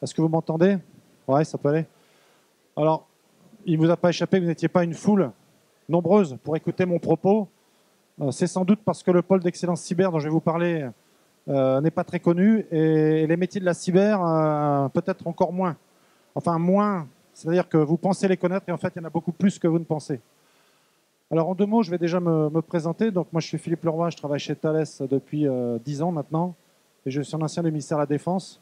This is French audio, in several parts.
Est-ce que vous m'entendez? Ouais, ça peut aller. Alors, il ne vous a pas échappé que vous n'étiez pas une foule nombreuse pour écouter mon propos. C'est sans doute parce que le pôle d'excellence cyber dont je vais vous parler n'est pas très connu et les métiers de la cyber peut-être encore moins. Enfin, moins, c'est-à-dire que vous pensez les connaître et en fait, il y en a beaucoup plus que vous ne pensez. Alors, en deux mots, je vais déjà me présenter. Donc, moi, je suis Philippe Leroy, je travaille chez Thales depuis 10 ans maintenant et je suis un ancien du ministère de la Défense.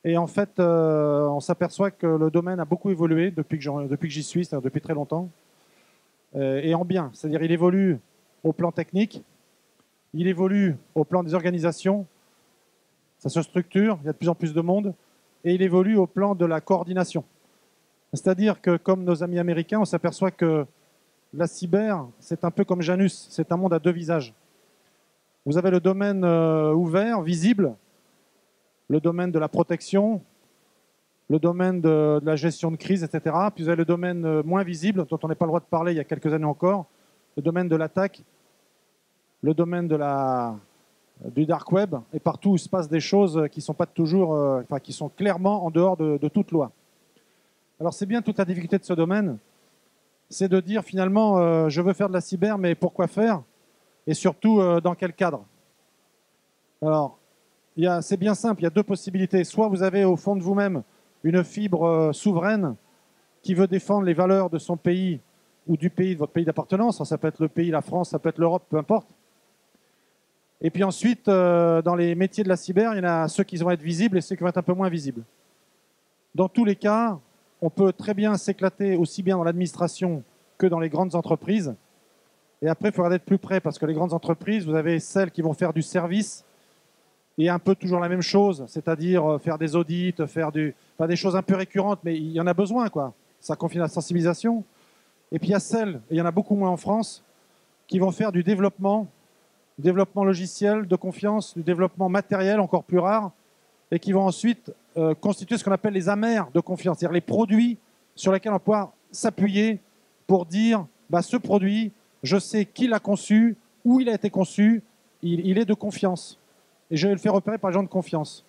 Et en fait, on s'aperçoit que le domaine a beaucoup évolué depuis que j'y suis, c'est-à-dire depuis très longtemps, et en bien. C'est-à-dire il évolue au plan technique, il évolue au plan des organisations, ça se structure, il y a de plus en plus de monde, et il évolue au plan de la coordination. C'est-à-dire que, comme nos amis américains, on s'aperçoit que la cyber, c'est un peu comme Janus, c'est un monde à deux visages. Vous avez le domaine ouvert, visible, le domaine de la protection, le domaine de la gestion de crise, etc. Puis vous avez le domaine moins visible, dont on n'a pas le droit de parler il y a quelques années encore, le domaine de l'attaque, le domaine du dark web, et partout où il se passe des choses qui sont pas toujours, qui sont clairement en dehors de toute loi. Alors c'est bien toute la difficulté de ce domaine, c'est de dire finalement, je veux faire de la cyber, mais pourquoi faire? Et surtout, dans quel cadre? Alors, c'est bien simple, il y a deux possibilités. Soit vous avez au fond de vous-même une fibre souveraine qui veut défendre les valeurs de son pays ou du pays, de votre pays d'appartenance. Ça peut être le pays, la France, ça peut être l'Europe, peu importe. Et puis ensuite, dans les métiers de la cyber, il y en a ceux qui vont être visibles et ceux qui vont être un peu moins visibles. Dans tous les cas, on peut très bien s'éclater aussi bien dans l'administration que dans les grandes entreprises. Et après, il faut regarder de plus près parce que les grandes entreprises, vous avez celles qui vont faire du service et un peu toujours la même chose, c'est-à-dire faire des audits, faire des choses un peu récurrentes, mais il y en a besoin, quoi. Ça confie la sensibilisation. Et puis il y a celles, et il y en a beaucoup moins en France, qui vont faire du développement logiciel de confiance, du développement matériel encore plus rare, et qui vont ensuite constituer ce qu'on appelle les amers de confiance, c'est-à-dire les produits sur lesquels on va pouvoir s'appuyer pour dire, ce produit, je sais qui l'a conçu, où il a été conçu, il est de confiance. Et je vais le faire repérer par les gens de confiance.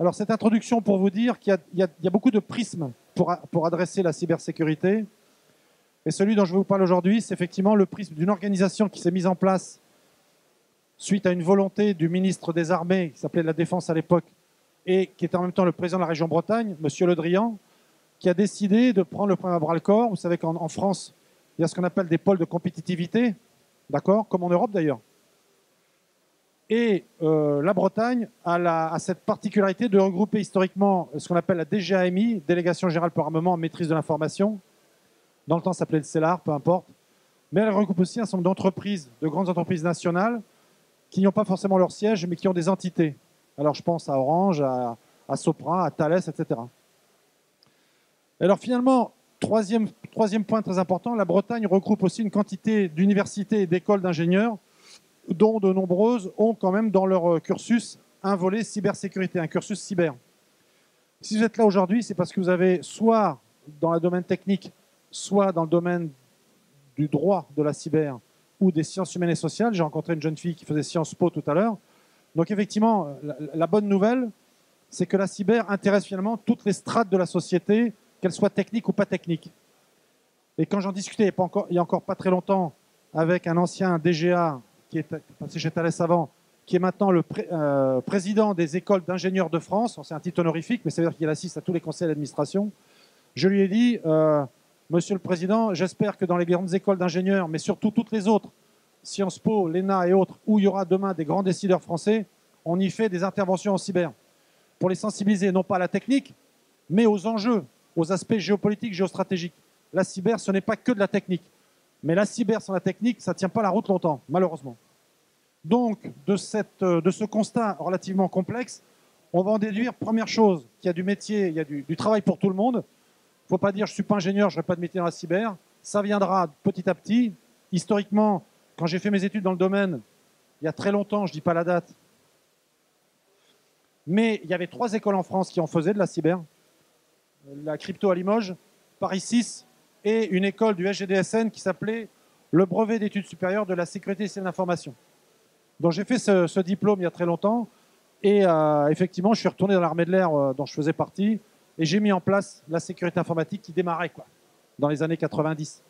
Alors, cette introduction pour vous dire qu'il y a beaucoup de prismes pour adresser la cybersécurité. Et celui dont je vais vous parler aujourd'hui, c'est effectivement le prisme d'une organisation qui s'est mise en place suite à une volonté du ministre des Armées, qui s'appelait de la Défense à l'époque, et qui était en même temps le président de la région Bretagne, M. Le Drian, qui a décidé de prendre le problème à bras-le-corps. Vous savez qu'en France, il y a ce qu'on appelle des pôles de compétitivité, d'accord, comme en Europe d'ailleurs. Et la Bretagne a cette particularité de regrouper historiquement ce qu'on appelle la DGAMI, Délégation Générale pour l'Armement, Maîtrise de l'Information. Dans le temps, ça s'appelait le CELAR, peu importe. Mais elle regroupe aussi un certain nombre d'entreprises, de grandes entreprises nationales, qui n'ont pas forcément leur siège, mais qui ont des entités. Alors je pense à Orange, à Sopra, à Thales, etc. Alors finalement, troisième point très important, la Bretagne regroupe aussi une quantité d'universités et d'écoles d'ingénieurs, dont de nombreuses ont quand même dans leur cursus un volet cybersécurité, un cursus cyber. Si vous êtes là aujourd'hui, c'est parce que vous avez soit dans le domaine technique, soit dans le domaine du droit de la cyber ou des sciences humaines et sociales. J'ai rencontré une jeune fille qui faisait Sciences Po tout à l'heure. Donc effectivement, la bonne nouvelle, c'est que la cyber intéresse finalement toutes les strates de la société, qu'elles soient techniques ou pas techniques. Et quand j'en discutais il y a encore pas très longtemps avec un ancien DGA qui est passé chez Thales avant, qui est maintenant le président des écoles d'ingénieurs de France, c'est un titre honorifique, mais ça veut dire qu'il assiste à tous les conseils d'administration, je lui ai dit, Monsieur le Président, j'espère que dans les grandes écoles d'ingénieurs, mais surtout toutes les autres, Sciences Po, l'ENA et autres, où il y aura demain des grands décideurs français, on y fait des interventions en cyber pour les sensibiliser non pas à la technique, mais aux enjeux, aux aspects géopolitiques, géostratégiques. La cyber, ce n'est pas que de la technique. Mais la cyber sans la technique, ça ne tient pas la route longtemps, malheureusement. Donc, de ce constat relativement complexe, on va en déduire, première chose, qu'il y a du métier, il y a du travail pour tout le monde. Il ne faut pas dire je ne suis pas ingénieur, je n'aurai pas de métier dans la cyber. Ça viendra petit à petit. Historiquement, quand j'ai fait mes études dans le domaine, il y a très longtemps, je ne dis pas la date, mais il y avait 3 écoles en France qui en faisaient de la cyber. La crypto à Limoges, Paris 6 et une école du SGDSN qui s'appelait le brevet d'études supérieures de la sécurité et de l'information. Donc j'ai fait ce diplôme il y a très longtemps. Et effectivement, je suis retourné dans l'armée de l'air dont je faisais partie et j'ai mis en place la sécurité informatique qui démarrait dans les années 90.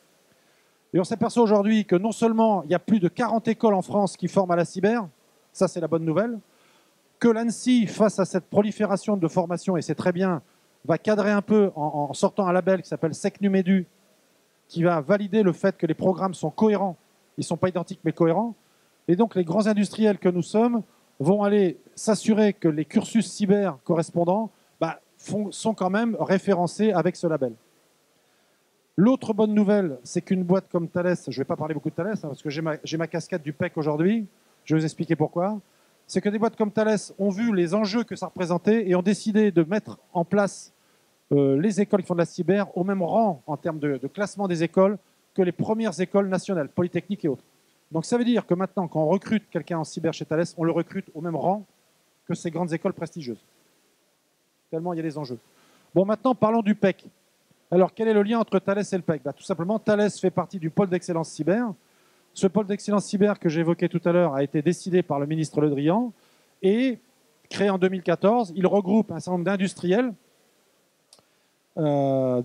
Et on s'aperçoit aujourd'hui que non seulement il y a plus de 40 écoles en France qui forment à la cyber, ça c'est la bonne nouvelle, que l'ANSSI, face à cette prolifération de formation, et c'est très bien, va cadrer un peu en sortant un label qui s'appelle SecNuMedu, qui va valider le fait que les programmes sont cohérents, ils ne sont pas identiques mais cohérents, et donc les grands industriels que nous sommes vont aller s'assurer que les cursus cyber correspondants sont quand même référencés avec ce label. L'autre bonne nouvelle, c'est qu'une boîte comme Thales, je ne vais pas parler beaucoup de Thales, parce que j'ai ma casquette du PEC aujourd'hui, je vais vous expliquer pourquoi, c'est que des boîtes comme Thales ont vu les enjeux que ça représentait et ont décidé de mettre en place les écoles qui font de la cyber au même rang en termes de classement des écoles que les premières écoles nationales, polytechniques et autres. Donc ça veut dire que maintenant, quand on recrute quelqu'un en cyber chez Thales, on le recrute au même rang que ces grandes écoles prestigieuses. Tellement il y a des enjeux. Bon, maintenant, parlons du PEC. Alors, quel est le lien entre Thales et le PEC? Tout simplement, Thales fait partie du pôle d'excellence cyber. Ce pôle d'excellence cyber que j'évoquais tout à l'heure a été décidé par le ministre Le Drian et créé en 2014. Il regroupe un certain nombre d'industriels, dont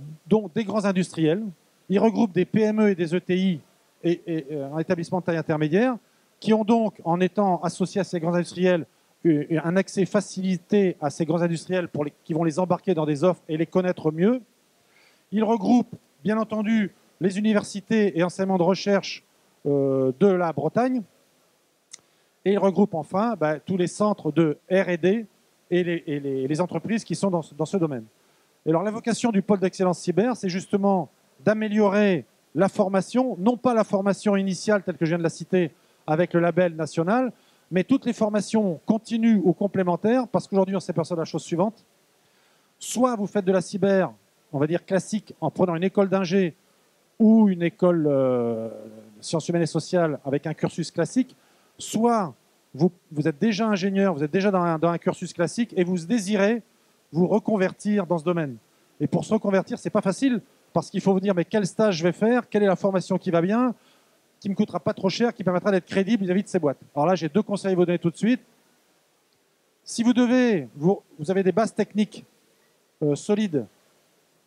des grands industriels. Il regroupe des PME et des ETI et un établissement de taille intermédiaire qui ont donc, en étant associés à ces grands industriels, un accès facilité à ces grands industriels qui vont les embarquer dans des offres et les connaître mieux. Il regroupe, bien entendu, les universités et enseignements de recherche de la Bretagne. Et il regroupe enfin tous les centres de R&D et les entreprises qui sont dans ce domaine. Et alors, la vocation du pôle d'excellence cyber, c'est justement d'améliorer la formation, non pas la formation initiale telle que je viens de la citer avec le label national, mais toutes les formations continues ou complémentaires, parce qu'aujourd'hui, on s'aperçoit de la chose suivante. Soit vous faites de la cyber, on va dire classique, en prenant une école d'ingé ou une école sciences humaines et sociales avec un cursus classique, soit vous êtes déjà ingénieur, vous êtes déjà dans un cursus classique et vous désirez vous reconvertir dans ce domaine. Et pour se reconvertir, ce n'est pas facile, parce qu'il faut vous dire mais quel stage je vais faire, quelle est la formation qui va bien, qui ne me coûtera pas trop cher, qui permettra d'être crédible vis-à-vis de ces boîtes. Alors là, j'ai 2 conseils à vous donner tout de suite. Si vous avez des bases techniques solides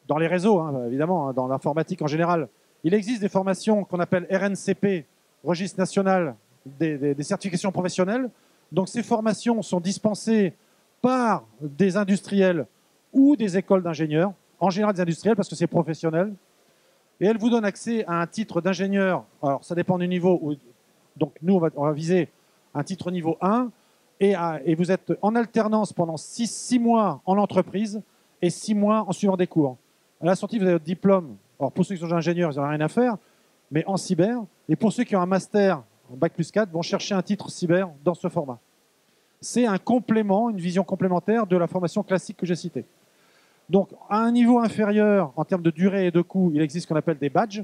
dans les réseaux, évidemment, dans l'informatique en général, il existe des formations qu'on appelle RNCP, Registre national des certifications professionnelles. Donc ces formations sont dispensées par des industriels ou des écoles d'ingénieurs, en général des industriels parce que c'est professionnel, et elles vous donnent accès à un titre d'ingénieur. Alors ça dépend du niveau, donc nous on va viser un titre niveau 1, et vous êtes en alternance pendant 6 mois en entreprise et 6 mois en suivant des cours. À la sortie, vous avez votre diplôme. Alors pour ceux qui sont ingénieurs, ils n'ont rien à faire, mais en cyber, et pour ceux qui ont un master en Bac+4, vont chercher un titre cyber dans ce format. C'est un complément, une vision complémentaire de la formation classique que j'ai citée. Donc, à un niveau inférieur, en termes de durée et de coût, il existe ce qu'on appelle des badges,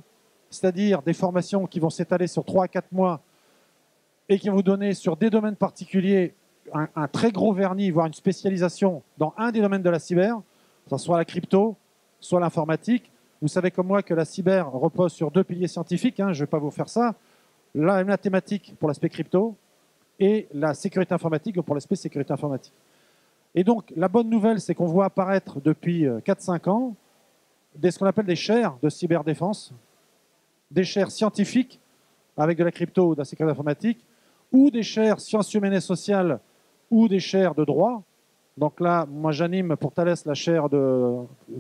c'est-à-dire des formations qui vont s'étaler sur 3 à 4 mois et qui vont vous donner sur des domaines particuliers un très gros vernis, voire une spécialisation dans un des domaines de la cyber, que ce soit la crypto, soit l'informatique. Vous savez comme moi que la cyber repose sur 2 piliers scientifiques, je ne vais pas vous faire ça, la mathématique pour l'aspect crypto et la sécurité informatique pour l'aspect sécurité informatique. Et donc, la bonne nouvelle, c'est qu'on voit apparaître depuis 4-5 ans ce qu'on appelle des chaires de cyberdéfense, des chaires scientifiques avec de la crypto ou de la sécurité informatique, ou des chaires sciences humaines et sociales ou des chaires de droit. Donc là, moi j'anime pour Thales la chaire de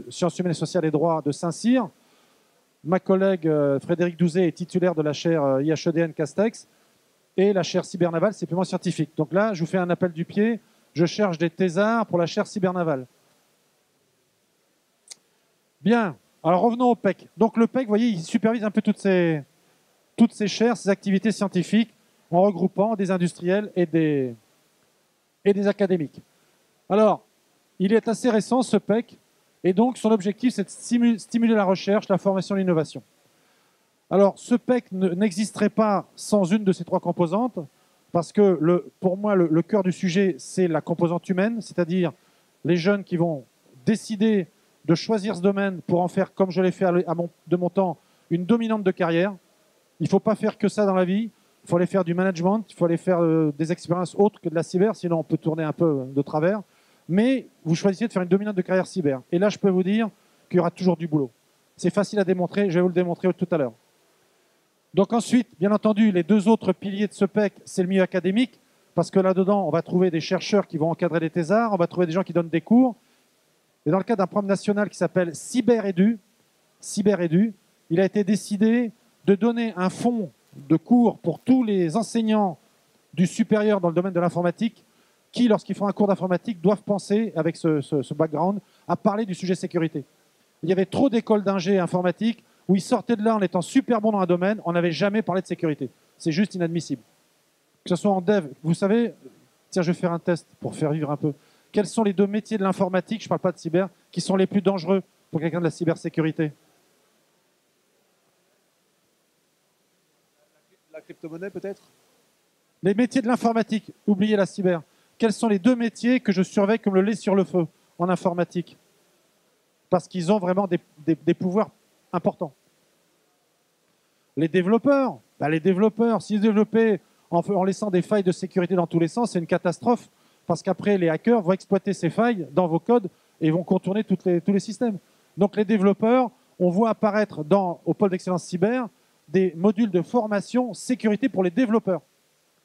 sciences humaines et sociales et droit de Saint-Cyr. Ma collègue Frédéric Douzet est titulaire de la chaire IHEDN Castex, et la chaire cybernavale, c'est purement scientifique. Donc là, je vous fais un appel du pied. Je cherche des thésards pour la chaire cybernavale. Bien. Alors revenons au PEC. Donc le PEC, vous voyez, il supervise un peu toutes ces chaires, ces activités scientifiques, en regroupant des industriels et des académiques. Alors, il est assez récent, ce PEC, et donc son objectif, c'est de stimuler la recherche, la formation et l'innovation. Alors, ce PEC n'existerait pas sans une de ces 3 composantes, parce que pour moi, le cœur du sujet, c'est la composante humaine, c'est-à-dire les jeunes qui vont décider de choisir ce domaine pour en faire, comme je l'ai fait de mon temps, une dominante de carrière. Il ne faut pas faire que ça dans la vie. il faut aller faire du management, il faut aller faire des expériences autres que de la cyber, sinon on peut tourner un peu de travers. Mais vous choisissez de faire une dominante de carrière cyber. Et là, je peux vous dire qu'il y aura toujours du boulot. C'est facile à démontrer, je vais vous le démontrer tout à l'heure. Donc ensuite, bien entendu, les deux autres piliers de ce PEC, c'est le milieu académique, parce que là-dedans, on va trouver des chercheurs qui vont encadrer des thésards, on va trouver des gens qui donnent des cours. Et dans le cadre d'un programme national qui s'appelle CyberEdu, il a été décidé de donner un fonds de cours pour tous les enseignants du supérieur dans le domaine de l'informatique qui, lorsqu'ils font un cours d'informatique, doivent penser, avec ce background, à parler du sujet sécurité. Il y avait trop d'écoles d'ingé informatique où ils sortaient de là en étant super bons dans un domaine, on n'avait jamais parlé de sécurité. C'est juste inadmissible. Que ce soit en dev, vous savez, tiens, je vais faire un test pour faire vivre un peu. Quels sont les deux métiers de l'informatique, je ne parle pas de cyber, qui sont les plus dangereux pour quelqu'un de la cybersécurité? La crypto-monnaie peut-être? Les métiers de l'informatique, oubliez la cyber. Quels sont les deux métiers que je surveille comme le lait sur le feu en informatique? Parce qu'ils ont vraiment des pouvoirs importants. Les développeurs, s'ils développaient en laissant des failles de sécurité dans tous les sens, c'est une catastrophe. Parce qu'après, les hackers vont exploiter ces failles dans vos codes et vont contourner tous les systèmes. Donc les développeurs, on voit apparaître au pôle d'excellence cyber des modules de formation sécurité pour les développeurs.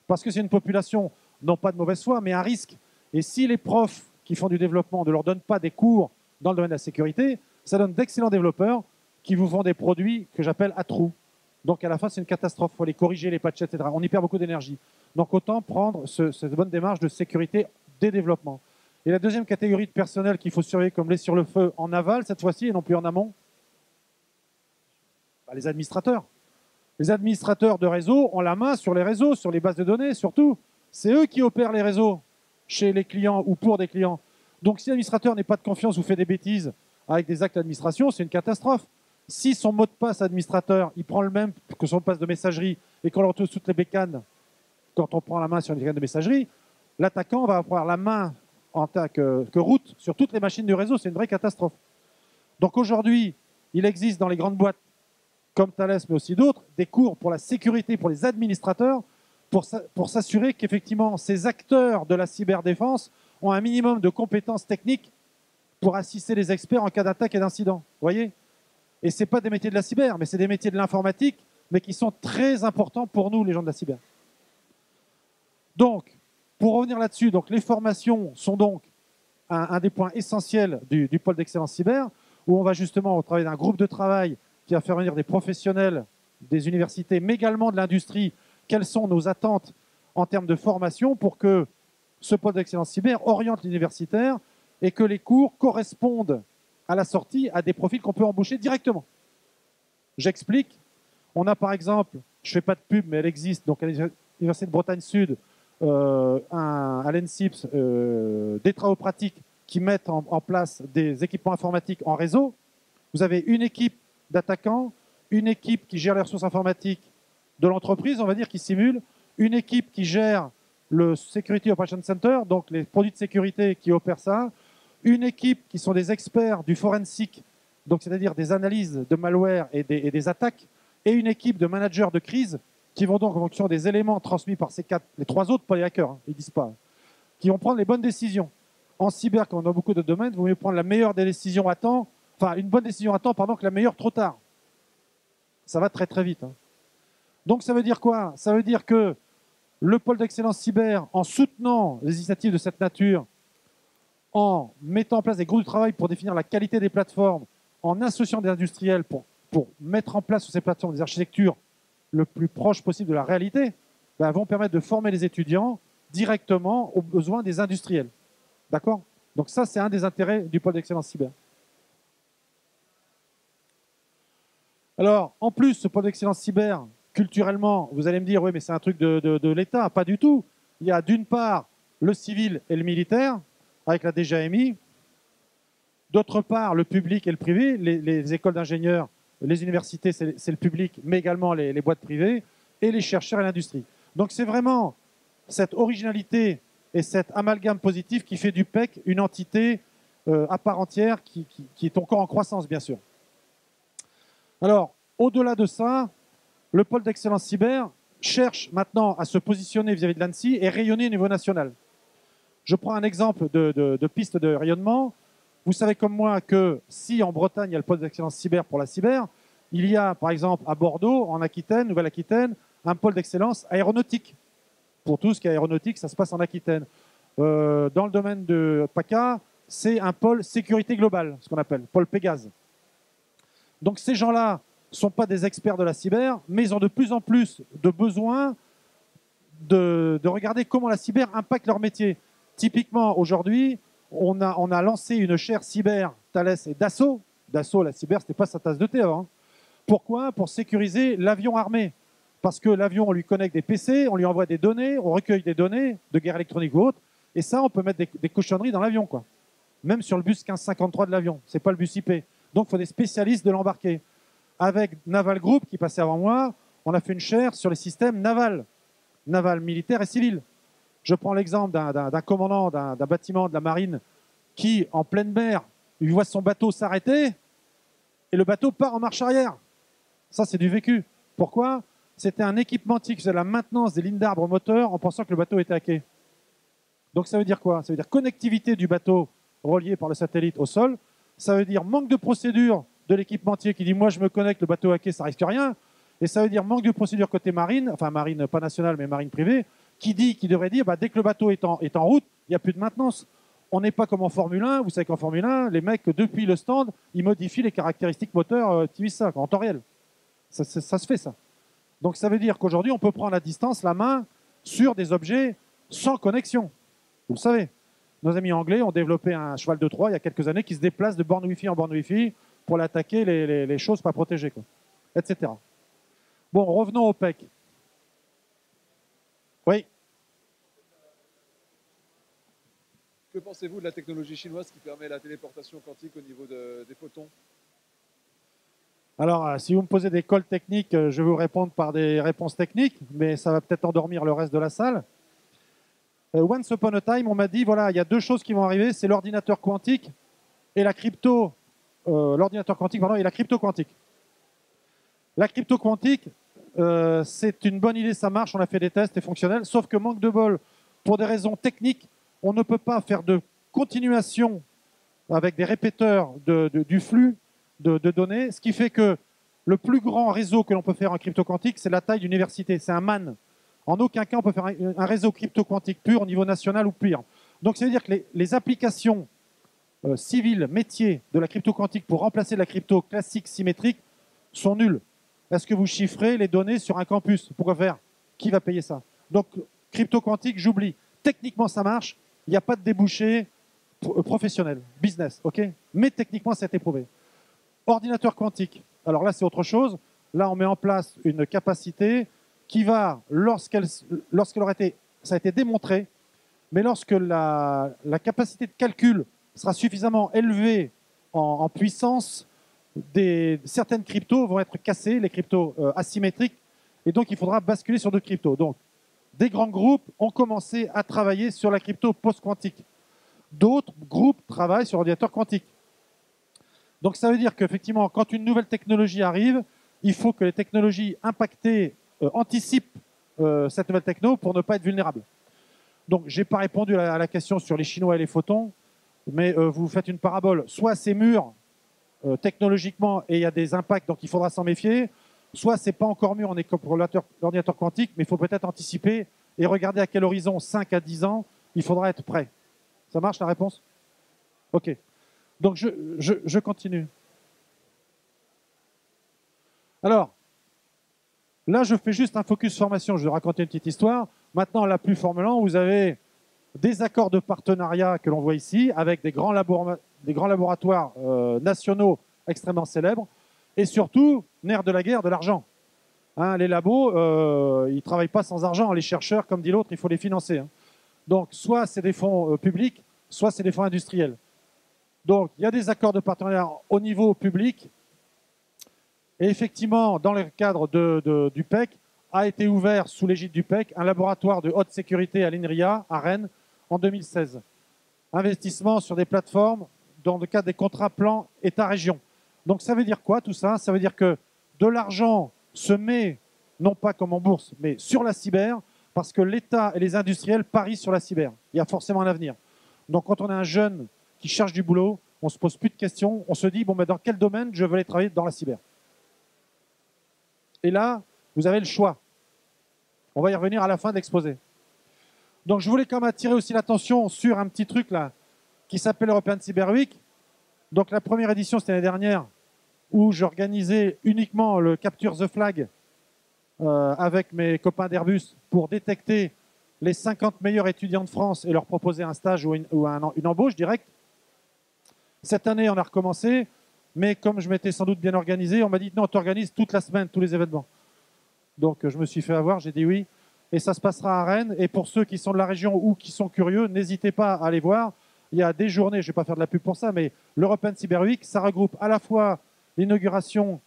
Parce que c'est une population, non pas de mauvaise foi, mais à risque. Et si les profs qui font du développement ne leur donnent pas des cours dans le domaine de la sécurité, ça donne d'excellents développeurs qui vous font des produits que j'appelle à trous. Donc à la fin, c'est une catastrophe. Il faut les corriger, les patcher, etc. On y perd beaucoup d'énergie. Donc autant prendre cette bonne démarche de sécurité des développements. Et la deuxième catégorie de personnel qu'il faut surveiller comme lait sur le feu en aval, cette fois-ci, et non plus en amont, les administrateurs. Les administrateurs de réseaux ont la main sur les réseaux, sur les bases de données, surtout. C'est eux qui opèrent les réseaux chez les clients ou pour des clients. Donc si l'administrateur n'est pas de confiance ou fait des bêtises avec des actes d'administration, c'est une catastrophe. Si son mot de passe administrateur, il prend le même que son mot de passe de messagerie et qu'on le retrouve toutes les bécanes, quand on prend la main sur les bécanes de messagerie, l'attaquant va avoir la main en tant que root sur toutes les machines du réseau. C'est une vraie catastrophe. Donc aujourd'hui, il existe dans les grandes boîtes, comme Thales, mais aussi d'autres, des cours pour la sécurité pour les administrateurs, pour s'assurer qu'effectivement, ces acteurs de la cyberdéfense ont un minimum de compétences techniques pour assister les experts en cas d'attaque et d'incident. Vous voyez? Et ce n'est pas des métiers de la cyber, mais c'est des métiers de l'informatique, mais qui sont très importants pour nous, les gens de la cyber. Donc, pour revenir là-dessus, les formations sont donc un des points essentiels du pôle d'excellence cyber, où on va justement travailler d'un groupe de travail qui va faire venir des professionnels des universités, mais également de l'industrie. Quelles sont nos attentes en termes de formation pour que ce pôle d'excellence cyber oriente l'universitaire et que les cours correspondent à la sortie à des profils qu'on peut embaucher directement. J'explique. On a par exemple, je ne fais pas de pub, mais elle existe, donc à l'Université de Bretagne Sud, à l'ENSIPS, des travaux pratiques qui mettent en place des équipements informatiques en réseau. Vous avez une équipe d'attaquants, une équipe qui gère les ressources informatiques de l'entreprise, on va dire, qui simule, une équipe qui gère le Security Operations Center, donc les produits de sécurité qui opèrent ça, une équipe qui sont des experts du forensic, donc c'est-à-dire des analyses de malware et des attaques, et une équipe de managers de crise qui vont donc en fonction des éléments transmis par les trois autres, pas les hackers, ils ne disent pas, qui vont prendre les bonnes décisions. En cyber, comme dans beaucoup de domaines, il vaut mieux prendre la meilleure des décisions à temps, enfin une bonne décision à temps, pardon, que la meilleure trop tard. Ça va très très vite. Donc ça veut dire quoi? Ça veut dire que le pôle d'excellence cyber, en soutenant les initiatives de cette nature, en mettant en place des groupes de travail pour définir la qualité des plateformes, en associant des industriels pour mettre en place sur ces plateformes des architectures le plus proche possible de la réalité, vont permettre de former les étudiants directement aux besoins des industriels. D'accord? Donc ça, c'est un des intérêts du pôle d'excellence cyber. Alors, en plus, ce pôle d'excellence cyber, culturellement, vous allez me dire, oui, mais c'est un truc de l'État. Pas du tout. Il y a d'une part le civil et le militaire, avec la DGAMI. D'autre part, le public et le privé, les écoles d'ingénieurs, les universités, c'est le public, mais également les boîtes privées, et les chercheurs et l'industrie. Donc c'est vraiment cette originalité et cet amalgame positif qui fait du PEC une entité à part entière qui est encore en croissance, bien sûr. Alors, au-delà de ça, le pôle d'excellence cyber, cherche maintenant à se positionner vis-à-vis de l'ANSSI et rayonner au niveau national. Je prends un exemple de piste de rayonnement. Vous savez comme moi que si en Bretagne, il y a le pôle d'excellence cyber pour la cyber, il y a par exemple à Bordeaux, en Aquitaine, Nouvelle-Aquitaine, un pôle d'excellence aéronautique. Pour tout ce qui est aéronautique, ça se passe en Aquitaine. Dans le domaine de PACA, c'est un pôle sécurité globale, ce qu'on appelle, pôle Pégase. Donc ces gens-là ne sont pas des experts de la cyber, mais ils ont de plus en plus de besoin de regarder comment la cyber impacte leur métier. Typiquement, aujourd'hui, on a lancé une chaire cyber, Thales et Dassault. Dassault, la cyber, ce n'était pas sa tasse de thé avant. Hein. Pourquoi? Pour sécuriser l'avion armé. Parce que l'avion, on lui connecte des PC, on lui envoie des données, on recueille des données de guerre électronique ou autre, et ça, on peut mettre des cochonneries dans l'avion, quoi. Même sur le bus 1553 de l'avion. Ce n'est pas le bus IP. Donc, il faut des spécialistes de l'embarquer. Avec Naval Group, qui passait avant moi, on a fait une chaire sur les systèmes navals militaires et civils. Je prends l'exemple d'un commandant d'un bâtiment de la marine qui, en pleine mer, il voit son bateau s'arrêter et le bateau part en marche arrière. Ça, c'est du vécu. Pourquoi? C'était un équipementier qui faisait la maintenance des lignes d'arbres moteurs en pensant que le bateau était hacké. Donc ça veut dire quoi? Ça veut dire connectivité du bateau relié par le satellite au sol. Ça veut dire manque de procédure de l'équipementier qui dit « moi je me connecte, le bateau hacké, ça risque rien ». Et ça veut dire manque de procédure côté marine, enfin marine pas nationale mais marine privée, qui devrait dire bah, dès que le bateau est en route, il n'y a plus de maintenance. On n'est pas comme en Formule 1, vous savez qu'en Formule 1, les mecs, depuis le stand, ils modifient les caractéristiques moteurs TIVISA en temps réel. Ça se fait ça. Donc ça veut dire qu'aujourd'hui, on peut prendre à distance la main sur des objets sans connexion. Vous le savez. Nos amis anglais ont développé un cheval de Troie il y a quelques années qui se déplace de borne Wi-Fi en borne Wi-Fi pour l'attaquer les choses pas protégées, quoi, etc. Bon, revenons au PEC. Oui. Que pensez-vous de la technologie chinoise qui permet la téléportation quantique au niveau des photons? Alors, si vous me posez des calls techniques, je vais vous répondre par des réponses techniques, mais ça va peut-être endormir le reste de la salle. Once upon a time, on m'a dit, voilà, il y a deux choses qui vont arriver, c'est l'ordinateur quantique et la crypto, l'ordinateur quantique, pardon, et la crypto quantique. La crypto quantique, c'est une bonne idée, ça marche, on a fait des tests, c'est fonctionnel, sauf que manque de bol, pour des raisons techniques, on ne peut pas faire de continuation avec des répéteurs du flux de données, ce qui fait que le plus grand réseau que l'on peut faire en crypto-quantique, c'est la taille d'une université, c'est un MAN. En aucun cas, on peut faire un réseau crypto-quantique pur au niveau national ou pire. Donc, ça veut dire que les applications civiles, métiers de la crypto-quantique pour remplacer la crypto classique symétrique sont nulles. Est-ce que vous chiffrez les données sur un campus? Pourquoi faire? Qui va payer ça? Donc, crypto-quantique, j'oublie. Techniquement, ça marche. Il n'y a pas de débouché professionnel, business, ok? Mais techniquement, ça a été prouvé. Ordinateur quantique. Alors là, c'est autre chose. Là, on met en place une capacité qui va, lorsqu'elle aura été, ça a été démontré, mais lorsque la capacité de calcul sera suffisamment élevée en puissance, certaines cryptos vont être cassées, les cryptos asymétriques, et donc il faudra basculer sur d'autres cryptos. Donc, des grands groupes ont commencé à travailler sur la crypto post-quantique. D'autres groupes travaillent sur l'ordinateur quantique. Donc ça veut dire qu'effectivement, quand une nouvelle technologie arrive, il faut que les technologies impactées anticipent cette nouvelle techno pour ne pas être vulnérables. Donc je n'ai pas répondu à la question sur les Chinois et les photons, mais vous faites une parabole. Soit c'est mûr technologiquement et il y a des impacts, donc il faudra s'en méfier, soit c'est pas encore mûr, on est comme pour l'ordinateur quantique, mais il faut peut-être anticiper et regarder à quel horizon, 5 à 10 ans, il faudra être prêt. Ça marche la réponse? Ok. Donc je continue. Alors, là je fais juste un focus formation, je vais raconter une petite histoire. Maintenant, là plus formalement, vous avez des accords de partenariat que l'on voit ici avec des grands laboratoires nationaux extrêmement célèbres et surtout, nerf de la guerre, de l'argent. Hein, les labos, ils ne travaillent pas sans argent. Les chercheurs, comme dit l'autre, il faut les financer. Hein. Donc, soit c'est des fonds publics, soit c'est des fonds industriels. Donc, il y a des accords de partenariat au niveau public. Et effectivement, dans le cadre du PEC, a été ouvert sous l'égide du PEC un laboratoire de haute sécurité à l'INRIA, à Rennes, en 2016. Investissement sur des plateformes dans le cadre des contrats plans État-région. Donc ça veut dire quoi tout ça? Ça veut dire que de l'argent se met non pas comme en bourse, mais sur la cyber, parce que l'État et les industriels parient sur la cyber. Il y a forcément un avenir. Donc quand on est un jeune qui cherche du boulot, on ne se pose plus de questions, on se dit, bon, ben, dans quel domaine je veux aller travailler dans la cyber? Et là, vous avez le choix. On va y revenir à la fin de l'exposé. Donc je voulais quand même attirer aussi l'attention sur un petit truc là, qui s'appelle European Cyber Week. Donc la première édition, c'était l'année dernière, où j'organisais uniquement le Capture the Flag avec mes copains d'Airbus pour détecter les 50 meilleurs étudiants de France et leur proposer un stage ou une embauche directe. Cette année, on a recommencé, mais comme je m'étais sans doute bien organisé, on m'a dit non, tu organises toute la semaine, tous les événements. Donc je me suis fait avoir, j'ai dit oui, et ça se passera à Rennes. Et pour ceux qui sont de la région ou qui sont curieux, n'hésitez pas à aller voir. Il y a des journées, je ne vais pas faire de la pub pour ça, mais l'European Cyber Week, ça regroupe à la fois l'inauguration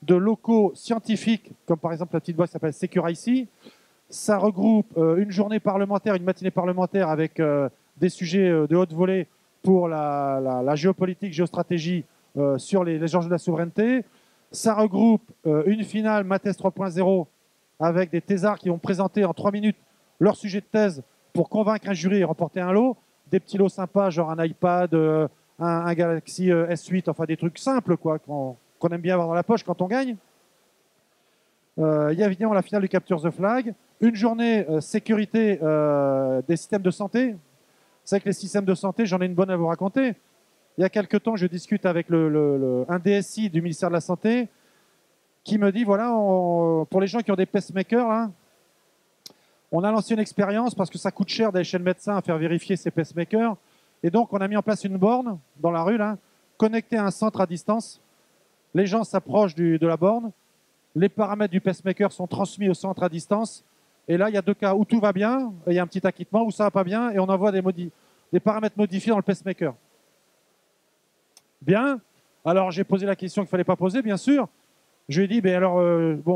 de locaux scientifiques, comme par exemple la petite boîte qui s'appelle SecurIC. Ça regroupe une journée parlementaire, une matinée parlementaire avec des sujets de haute volée pour la géopolitique, géostratégie sur les enjeux de la souveraineté. Ça regroupe une finale Mathès 3.0 avec des thésards qui vont présenter en 3 minutes leur sujet de thèse pour convaincre un jury et remporter un lot. Des petits lots sympas, genre un iPad, un Galaxy S8, enfin des trucs simples quoi, qu'on aime bien avoir dans la poche quand on gagne. Il y a évidemment la finale du Capture the Flag. Une journée sécurité des systèmes de santé. C'est vrai que les systèmes de santé, j'en ai une bonne à vous raconter. Il y a quelques temps, je discute avec un DSI du ministère de la Santé qui me dit, voilà, pour les gens qui ont des pacemakers, là, on a lancé une expérience parce que ça coûte cher d'aller chez le médecin à faire vérifier ses pacemakers. Et donc, on a mis en place une borne dans la rue, là, connectée à un centre à distance. Les gens s'approchent de la borne. Les paramètres du pacemaker sont transmis au centre à distance. Et là, il y a 2 cas où tout va bien, il y a un petit acquittement, où ça va pas bien, et on envoie des paramètres modifiés dans le pacemaker. Bien. Alors, j'ai posé la question qu'il ne fallait pas poser, bien sûr. Je lui ai dit, ben alors,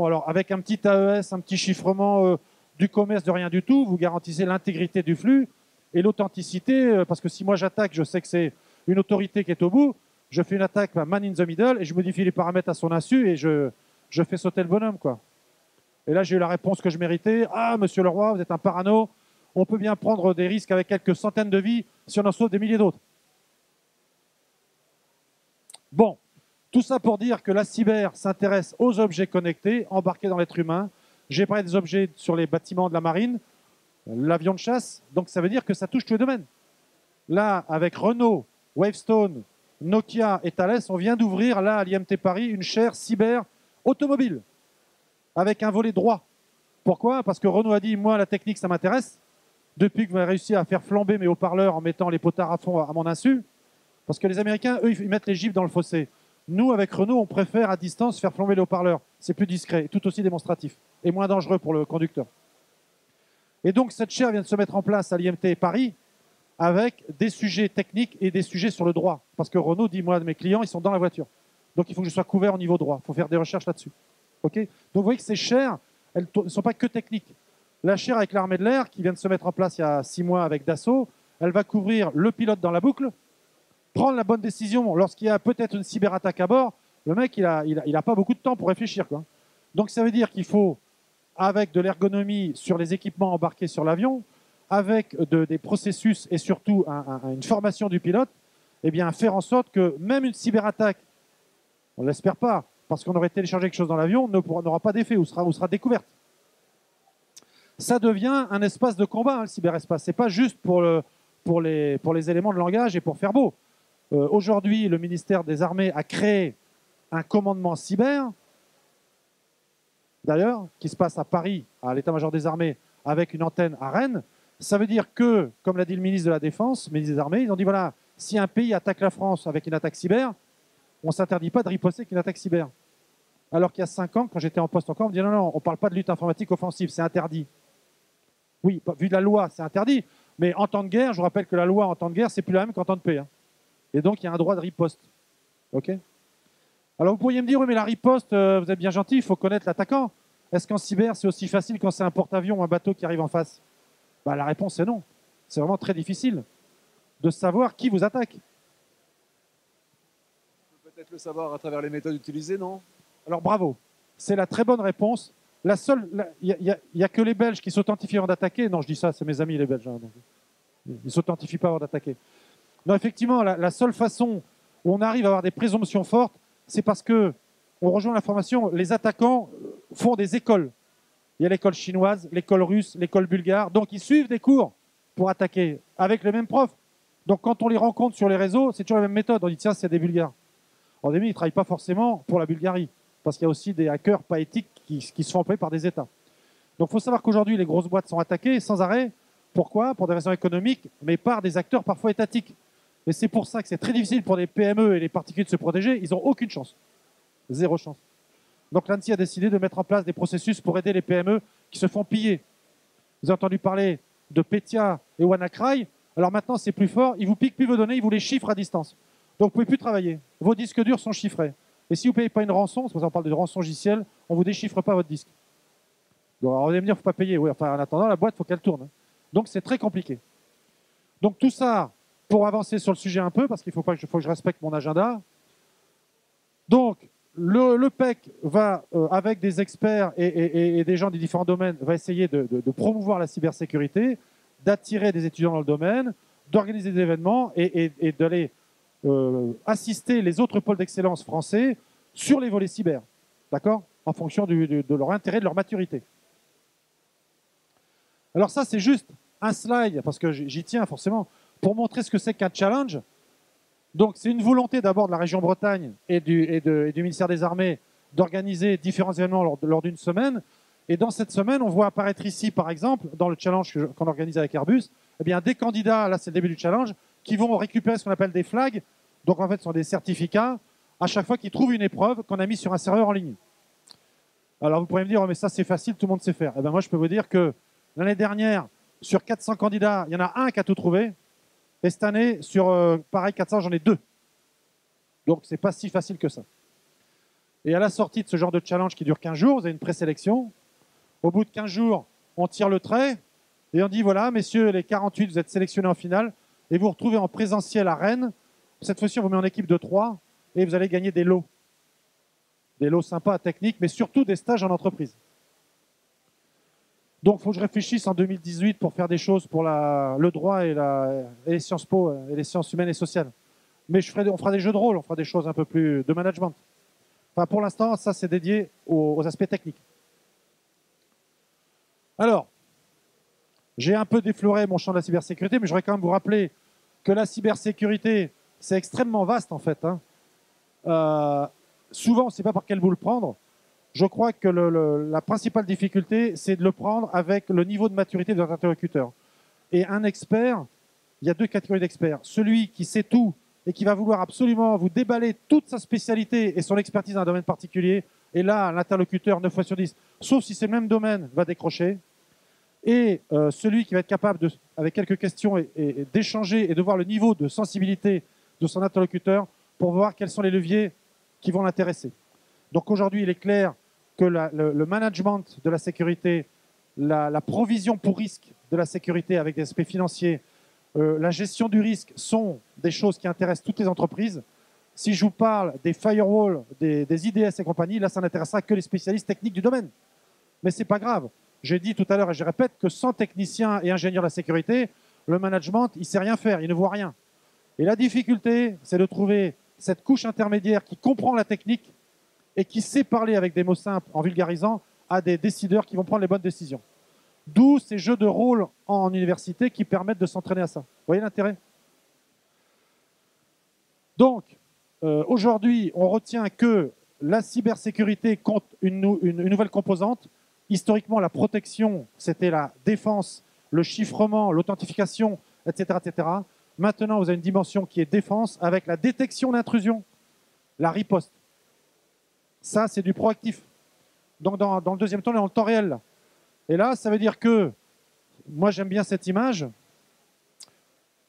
alors, avec un petit AES, un petit chiffrement du commerce de rien du tout, vous garantissez l'intégrité du flux et l'authenticité, parce que si moi j'attaque, je sais que c'est une autorité qui est au bout, je fais une attaque man in the middle et je modifie les paramètres à son insu et je fais sauter le bonhomme, quoi. Et là, j'ai eu la réponse que je méritais. Ah, monsieur le roi, vous êtes un parano. On peut bien prendre des risques avec quelques centaines de vies si on en sauve des milliers d'autres. Bon, tout ça pour dire que la cyber s'intéresse aux objets connectés embarqués dans l'être humain. J'ai parlé des objets sur les bâtiments de la marine, l'avion de chasse, donc ça veut dire que ça touche tous les domaines. Là, avec Renault, Wavestone, Nokia et Thales, on vient d'ouvrir, là, à l'IMT Paris, une chaire cyber automobile, avec un volet droit. Pourquoi? Parce que Renault a dit, moi, la technique, ça m'intéresse. Depuis que vous avez réussi à faire flamber mes haut-parleurs en mettant les potards à fond à mon insu, parce que les Américains, eux, ils mettent les gifles dans le fossé. Nous, avec Renault, on préfère à distance faire flamber les haut-parleurs. C'est plus discret, tout aussi démonstratif, et moins dangereux pour le conducteur. Et donc, cette chaire vient de se mettre en place à l'IMT Paris, avec des sujets techniques et des sujets sur le droit. Parce que Renault dit, moi, mes clients, ils sont dans la voiture. Donc, il faut que je sois couvert au niveau droit. Il faut faire des recherches là-dessus. Okay, donc, vous voyez que ces chaires, elles ne sont pas que techniques. La chaire avec l'armée de l'air, qui vient de se mettre en place il y a 6 mois avec Dassault, elle va couvrir le pilote dans la boucle, prendre la bonne décision lorsqu'il y a peut-être une cyberattaque à bord. Le mec, il a pas beaucoup de temps pour réfléchir, quoi. Donc, ça veut dire qu'il faut, avec de l'ergonomie sur les équipements embarqués sur l'avion, avec des processus et surtout une formation du pilote, eh bien, faire en sorte que même une cyberattaque, on ne l'espère pas, parce qu'on aurait téléchargé quelque chose dans l'avion, n'aura pas d'effet ou sera découverte. Ça devient un espace de combat, hein, le cyberespace. Ce n'est pas juste pour les éléments de langage et pour faire beau. Aujourd'hui, le ministère des Armées a créé un commandement cyber, d'ailleurs, qui se passe à Paris, à l'état-major des armées, avec une antenne à Rennes. Ça veut dire que, comme l'a dit le ministre de la Défense, le ministre des Armées, ils ont dit, voilà, si un pays attaque la France avec une attaque cyber, on ne s'interdit pas de riposter avec une attaque cyber. Alors qu'il y a 5 ans, quand j'étais en poste encore, on me dit, non, non, on ne parle pas de lutte informatique offensive, c'est interdit. Oui, vu de la loi, c'est interdit, mais en temps de guerre, je vous rappelle que la loi en temps de guerre, c'est plus la même qu'en temps de paix. Hein. Et donc, il y a un droit de riposte. OK ? Alors, vous pourriez me dire, oui, mais la riposte, vous êtes bien gentil, il faut connaître l'attaquant. Est-ce qu'en cyber, c'est aussi facile quand c'est un porte-avions ou un bateau qui arrive en face? Bah, la réponse est non. C'est vraiment très difficile de savoir qui vous attaque. On peut peut-être le savoir à travers les méthodes utilisées, non? Alors, bravo. C'est la très bonne réponse. Il n'y a que les Belges qui s'authentifient avant d'attaquer. Non, je dis ça, c'est mes amis les Belges. Hein, donc, ils ne s'authentifient pas avant d'attaquer. Non, effectivement, la seule façon où on arrive à avoir des présomptions fortes, c'est parce que on rejoint l'information, les attaquants font des écoles. Il y a l'école chinoise, l'école russe, l'école bulgare. Donc, ils suivent des cours pour attaquer avec les mêmes profs. Donc, quand on les rencontre sur les réseaux, c'est toujours la même méthode. On dit, tiens, c'est des Bulgares. Au début, ils ne travaillent pas forcément pour la Bulgarie, parce qu'il y a aussi des hackers pas éthiques qui se font employer par des États. Donc, il faut savoir qu'aujourd'hui, les grosses boîtes sont attaquées sans arrêt. Pourquoi? Pour des raisons économiques, mais par des acteurs parfois étatiques. Et c'est pour ça que c'est très difficile pour les PME et les particuliers de se protéger. Ils n'ont aucune chance. Zéro chance. Donc l'ANSSI a décidé de mettre en place des processus pour aider les PME qui se font piller. Vous avez entendu parler de Petya et WannaCry. Alors maintenant, c'est plus fort. Ils vous piquent plus vos données, ils vous les chiffrent à distance. Donc vous ne pouvez plus travailler. Vos disques durs sont chiffrés. Et si vous ne payez pas une rançon, c'est pour ça qu'on parle de rançon logicielle, on ne vous déchiffre pas votre disque. Donc, alors, vous allez me dire, il ne faut pas payer. Oui, enfin, en attendant, la boîte, il faut qu'elle tourne. Donc c'est très compliqué. Donc tout ça, pour avancer sur le sujet un peu, parce qu'il faut que je respecte mon agenda. Donc, le PEC va, avec des experts et des gens des différents domaines, va essayer de promouvoir la cybersécurité, d'attirer des étudiants dans le domaine, d'organiser des événements et d'aller assister les autres pôles d'excellence français sur les volets cyber, d'accord? En fonction de leur intérêt, de leur maturité. Alors ça, c'est juste un slide, parce que j'y tiens forcément, pour montrer ce que c'est qu'un challenge. Donc, c'est une volonté d'abord de la région Bretagne et du ministère des Armées d'organiser différents événements lors d'une semaine. Et dans cette semaine, on voit apparaître ici, par exemple, dans le challenge qu'on organise avec Airbus, eh bien, des candidats, là c'est le début du challenge, qui vont récupérer ce qu'on appelle des flags. Donc, en fait, ce sont des certificats à chaque fois qu'ils trouvent une épreuve qu'on a mise sur un serveur en ligne. Alors, vous pourrez me dire, oh, mais ça c'est facile, tout le monde sait faire. Eh bien, moi, je peux vous dire que l'année dernière, sur 400 candidats, il y en a un qui a tout trouvé. Et cette année, sur pareil 400, j'en ai 2. Donc, ce n'est pas si facile que ça. Et à la sortie de ce genre de challenge qui dure 15 jours, vous avez une présélection. Au bout de 15 jours, on tire le trait et on dit, voilà, messieurs, les 48, vous êtes sélectionnés en finale et vous vous retrouvez en présentiel à Rennes. Cette fois-ci, on vous met en équipe de 3 et vous allez gagner des lots. Des lots sympas, techniques, mais surtout des stages en entreprise. Donc, il faut que je réfléchisse en 2018 pour faire des choses pour le droit et les sciences po et les sciences humaines et sociales. Mais on fera des jeux de rôle, on fera des choses un peu plus de management. Enfin, pour l'instant, ça, c'est dédié aux aspects techniques. Alors, j'ai un peu défloré mon champ de la cybersécurité, mais je voudrais quand même vous rappeler que la cybersécurité, c'est extrêmement vaste, en fait. Hein. Souvent, on ne sait pas par quel bout le prendre. Je crois que la principale difficulté, c'est de le prendre avec le niveau de maturité de votre interlocuteur. Et un expert, il y a deux catégories d'experts. Celui qui sait tout et qui va vouloir absolument vous déballer toute sa spécialité et son expertise dans un domaine particulier. Et là, l'interlocuteur, 9 fois sur 10, sauf si c'est le même domaine, va décrocher. Et celui qui va être capable, avec quelques questions, et d'échanger et de voir le niveau de sensibilité de son interlocuteur pour voir quels sont les leviers qui vont l'intéresser. Donc aujourd'hui, il est clair que le management de la sécurité, la provision pour risque de la sécurité avec des aspects financiers, la gestion du risque sont des choses qui intéressent toutes les entreprises. Si je vous parle des firewalls, des IDS et compagnie, là, ça n'intéressera que les spécialistes techniques du domaine. Mais ce n'est pas grave. J'ai dit tout à l'heure et je répète que sans techniciens et ingénieurs de la sécurité, le management, il ne sait rien faire, il ne voit rien. Et la difficulté, c'est de trouver cette couche intermédiaire qui comprend la technique et qui sait parler avec des mots simples en vulgarisant à des décideurs qui vont prendre les bonnes décisions. D'où ces jeux de rôle en université qui permettent de s'entraîner à ça. Vous voyez l'intérêt? Donc, aujourd'hui, on retient que la cybersécurité compte une nouvelle composante. Historiquement, la protection, c'était la défense, le chiffrement, l'authentification, etc., etc. Maintenant, vous avez une dimension qui est défense avec la détection d'intrusion, la riposte. Ça, c'est du proactif. Donc, dans le deuxième temps, on est dans le temps réel. Là. Et là, ça veut dire que, moi j'aime bien cette image,